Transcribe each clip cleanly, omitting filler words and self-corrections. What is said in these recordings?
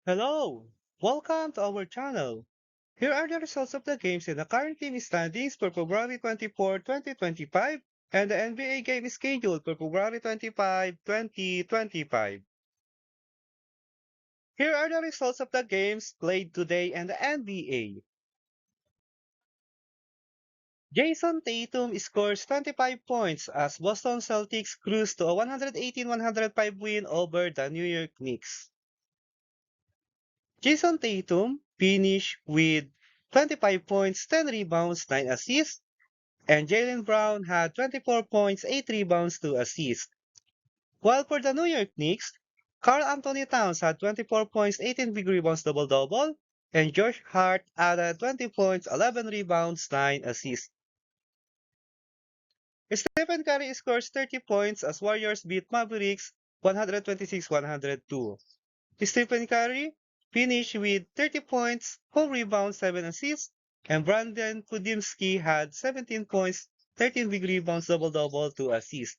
Hello! Welcome to our channel. Here are the results of the games in the current team standings for February 24, 2025, and the NBA game schedule for February 25, 2025. Here are the results of the games played today in the NBA. Jason Tatum scores 25 points as Boston Celtics cruise to a 118-105 win over the New York Knicks. Jason Tatum finished with 25 points, 10 rebounds, 9 assists, and Jaylen Brown had 24 points, 8 rebounds, 2 assists. While for the New York Knicks, Karl Anthony Towns had 24 points, 18 big rebounds, double-double, and Josh Hart added 20 points, 11 rebounds, 9 assists. Stephen Curry scores 30 points as Warriors beat Mavericks 126-102. Stephen Curry finished with 30 points, 4 rebounds, 7 assists, and Brandon Kudimski had 17 points, 13 big rebounds, double-double, 2 assists.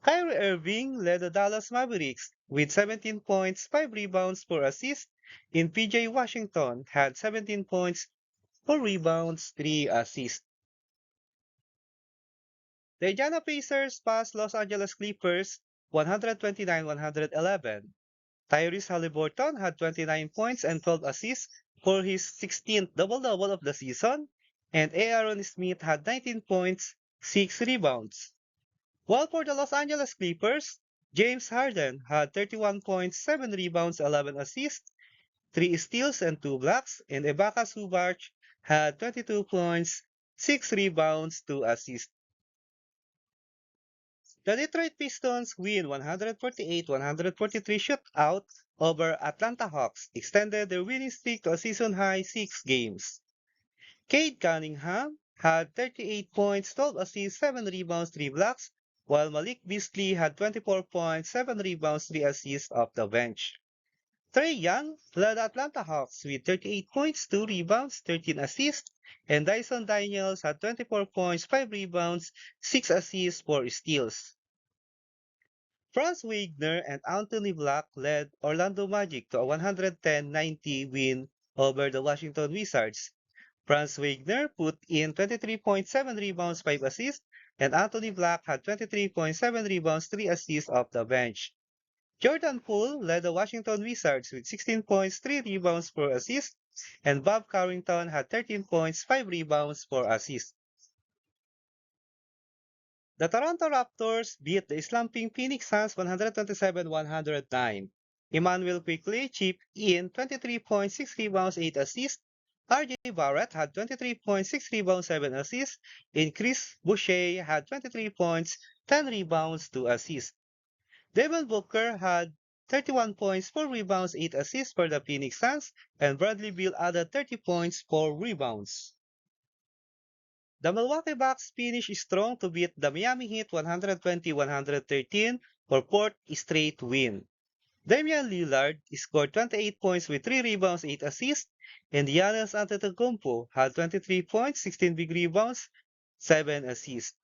Kyrie Irving led the Dallas Mavericks with 17 points, 5 rebounds, 4 assists, and PJ Washington had 17 points, 4 rebounds, 3 assists. The Indiana Pacers passed Los Angeles Clippers 129-111. Tyrese Halliburton had 29 points and 12 assists for his 16th double-double of the season, and Aaron Smith had 19 points, 6 rebounds. While for the Los Angeles Clippers, James Harden had 31 points, 7 rebounds, 11 assists, 3 steals, and 2 blocks, and Ibaka Zubac had 22 points, 6 rebounds, 2 assists. The Detroit Pistons win 148-143 shootout over Atlanta Hawks, extended their winning streak to a season-high 6 games. Cade Cunningham had 38 points, 12 assists, 7 rebounds, 3 blocks, while Malik Beasley had 24 points, 7 rebounds, 3 assists off the bench. Trae Young led the Atlanta Hawks with 38 points, 2 rebounds, 13 assists, and Dyson Daniels had 24 points, 5 rebounds, 6 assists, 4 steals. Franz Wagner and Anthony Black led Orlando Magic to a 110-90 win over the Washington Wizards. Franz Wagner put in 23.7 rebounds, 5 assists, and Anthony Black had 23.7 rebounds, 3 assists off the bench. Jordan Poole led the Washington Wizards with 16 points, 3 rebounds, 4 assists, and Bob Carrington had 13 points, 5 rebounds, 4 assists. The Toronto Raptors beat the slumping Phoenix Suns 127-109. Emmanuel quickly chipped in 23.6 rebounds, 8 assists. RJ Barrett had 23.6 rebounds, 7 assists, and Chris Boucher had 23 points, 10 rebounds, 2 assists. Devin Booker had 31 points, 4 rebounds, 8 assists for the Phoenix Suns, and Bradley Beal added 30 points, 4 rebounds. The Milwaukee Bucks finished strong to beat the Miami Heat 120-113 for fourth straight win. Damian Lillard scored 28 points with 3 rebounds, 8 assists, and Giannis Antetokounmpo had 23 points, 16 big rebounds, 7 assists.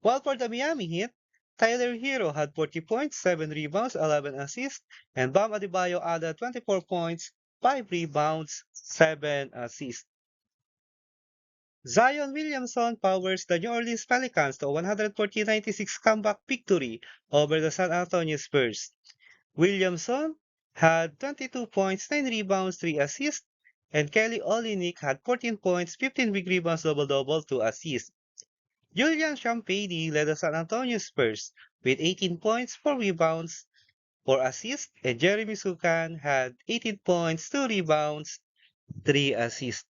While for the Miami Heat, Tyler Hero had 40 points, 7 rebounds, 11 assists, and Bam Adebayo added 24 points, 5 rebounds, 7 assists. Zion Williamson powers the New Orleans Pelicans to a 140-96 comeback victory over the San Antonio Spurs. Williamson had 22 points, 9 rebounds, 3 assists, and Kelly Olynyk had 14 points, 15 big rebounds, double-double, 2 assists. Julian Champagnie led the San Antonio Spurs with 18 points, 4 rebounds, 4 assists, and Jeremy Sukan had 18 points, 2 rebounds, 3 assists.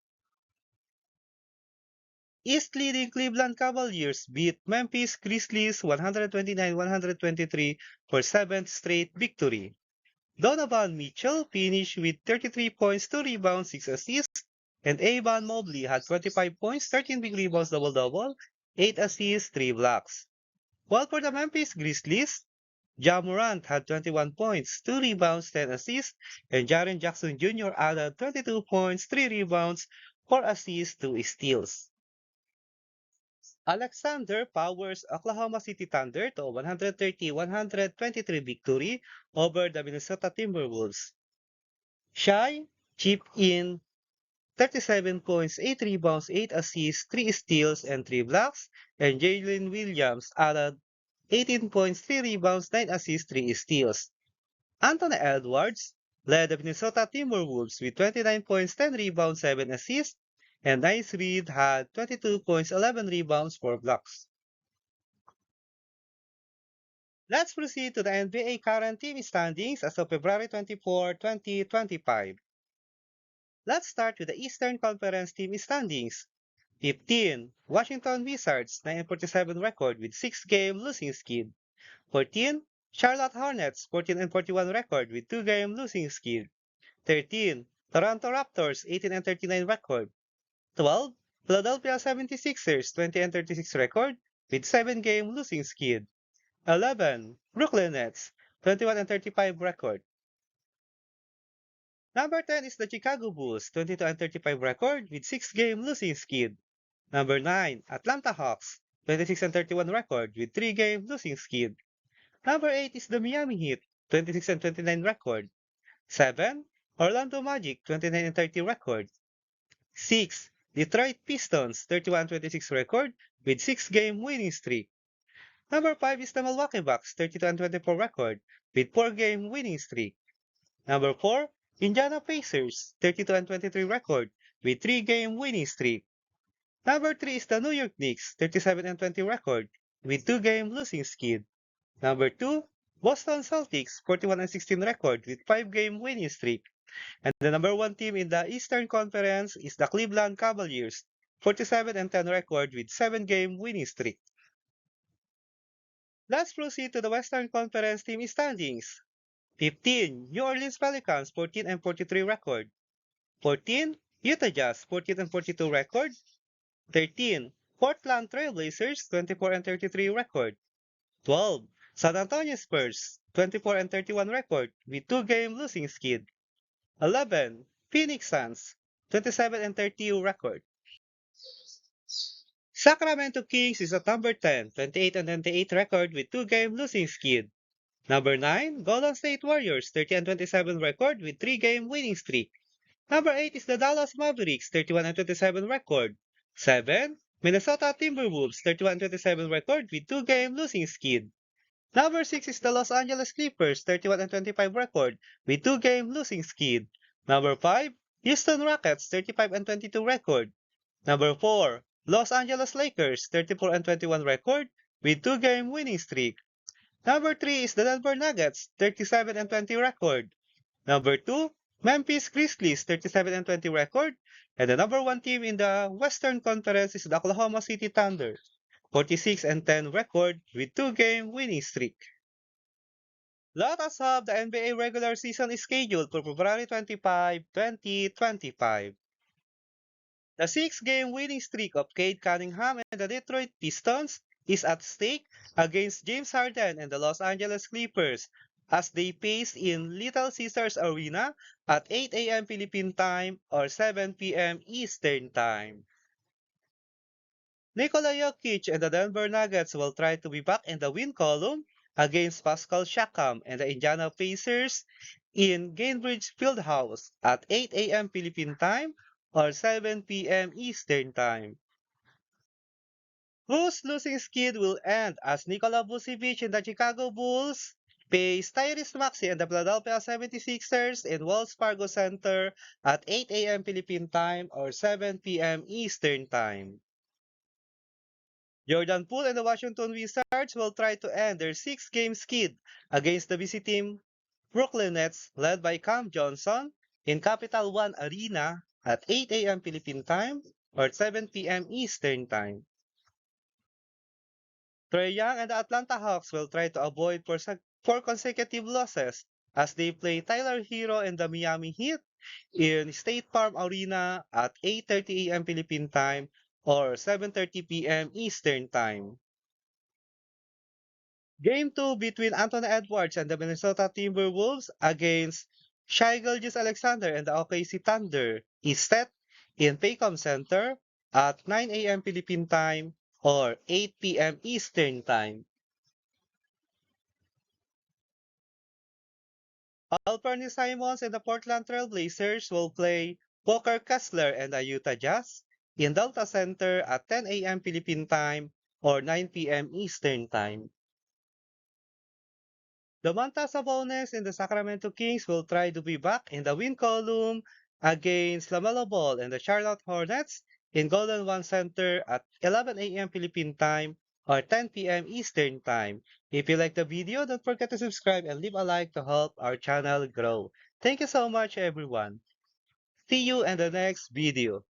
East leading Cleveland Cavaliers beat Memphis Grizzlies 129-123 for 7th straight victory. Donovan Mitchell finished with 33 points, 2 rebounds, 6 assists, and Evan Mobley had 25 points, 13 big rebounds, double-double, 8 assists, 3 blocks. While for the Memphis Grizzlies, Ja Morant had 21 points, 2 rebounds, 10 assists, and Jaren Jackson Jr. added 22 points, 3 rebounds, 4 assists, 2 steals. Alexander powers Oklahoma City Thunder to a 130-123 victory over the Minnesota Timberwolves. Shai chipped in 37 points, 8 rebounds, 8 assists, 3 steals, and 3 blocks, and Jalen Williams added 18 points, 3 rebounds, 9 assists, 3 steals. Anthony Edwards led the Minnesota Timberwolves with 29 points, 10 rebounds, 7 assists, and Nice Reed had 22 points, 11 rebounds, 4 blocks. Let's proceed to the NBA current team standings as of February 24, 2025. Let's start with the Eastern Conference team standings. 15. Washington Wizards, 9-47 record with 6-game losing skid. 14. Charlotte Hornets, 14-41 record with 2-game losing skid. 13. Toronto Raptors, 18-39 record. 12. Philadelphia 76ers, 20-36 record with 7-game losing skid. 11. Brooklyn Nets, 21-35 record. Number 10 is the Chicago Bulls, 22-35 record with 6-game losing skid. Number 9, Atlanta Hawks, 26-31 record with 3-game losing skid. Number 8 is the Miami Heat, 26-29 record. 7, Orlando Magic, 29-30 record. 6, Detroit Pistons, 31-26 record with 6-game winning streak. Number 5 is the Milwaukee Bucks, 32-24 record with 4-game winning streak. Number 4, Indiana Pacers, 32-23 record with 3-game winning streak. Number 3 is the New York Knicks, 37-20 record with 2-game losing skid. Number 2, Boston Celtics, 41-16 record with 5-game winning streak. And the number 1 team in the Eastern Conference is the Cleveland Cavaliers, 47-10 record with 7-game winning streak. Let's proceed to the Western Conference team standings. 15. New Orleans Pelicans, 14-43 record. 14. Utah Jazz, 14-42 record. 13. Portland Trail Blazers, 24-33 record. 12. San Antonio Spurs, 24-31 record with 2-game losing skid. 11. Phoenix Suns, 27-30 record. Sacramento Kings is at number 10, 28-28 record with 2-game losing skid. Number 9, Golden State Warriors, 30-27 record with 3-game winning streak. Number 8 is the Dallas Mavericks, 31-27 record. 7, Minnesota Timberwolves, 31-27 record with 2-game losing skid. Number 6 is the Los Angeles Clippers, 31-25 record with 2-game losing skid. Number 5, Houston Rockets, 35-22 record. Number 4, Los Angeles Lakers, 34-21 record with 2-game winning streak. Number 3 is the Denver Nuggets, 37-20 record. Number 2, Memphis Grizzlies, 37-20 record. And the number 1 team in the Western Conference is the Oklahoma City Thunder, 46-10 record with 2-game winning streak. Let us have the NBA regular season schedule for February 25, 2025. The 6-game winning streak of Cade Cunningham and the Detroit Pistons is at stake against James Harden and the Los Angeles Clippers as they face in Little Caesars Arena at 8 a.m. Philippine Time or 7 p.m. Eastern Time. Nikola Jokic and the Denver Nuggets will try to be back in the win column against Pascal Siakam and the Indiana Pacers in Gainbridge Fieldhouse at 8 a.m. Philippine Time or 7 p.m. Eastern Time. Whose losing skid will end as Nikola Vucevic and the Chicago Bulls face Tyrese Maxey and the Philadelphia 76ers in Wells Fargo Center at 8 a.m. Philippine Time or 7 p.m. Eastern Time. Jordan Poole and the Washington Wizards will try to end their 6-game skid against the busy team Brooklyn Nets led by Cam Johnson in Capital One Arena at 8 a.m. Philippine Time or 7 p.m. Eastern Time. Trae Young and the Atlanta Hawks will try to avoid four consecutive losses as they play Tyler Hero and the Miami Heat in State Farm Arena at 8:30 a.m. Philippine Time or 7:30 p.m. Eastern Time. Game 2 between Anthony Edwards and the Minnesota Timberwolves against Shai Gilgeous-Alexander and the OKC Thunder is set in Paycom Center at 9 a.m. Philippine Time or 8 p.m. Eastern Time. Alperny Simons and the Portland Trail Blazers will play Walker Kessler and the Utah Jazz in Delta Center at 10 a.m. Philippine Time or 9 p.m. Eastern Time. Domantas Sabonis and the Sacramento Kings will try to be back in the win column against LaMelo Ball and the Charlotte Hornets in Golden One Center at 11 a.m. Philippine Time or 10 p.m. Eastern Time. If you like the video, don't forget to subscribe and leave a like to help our channel grow. Thank you so much, everyone. See you in the next video.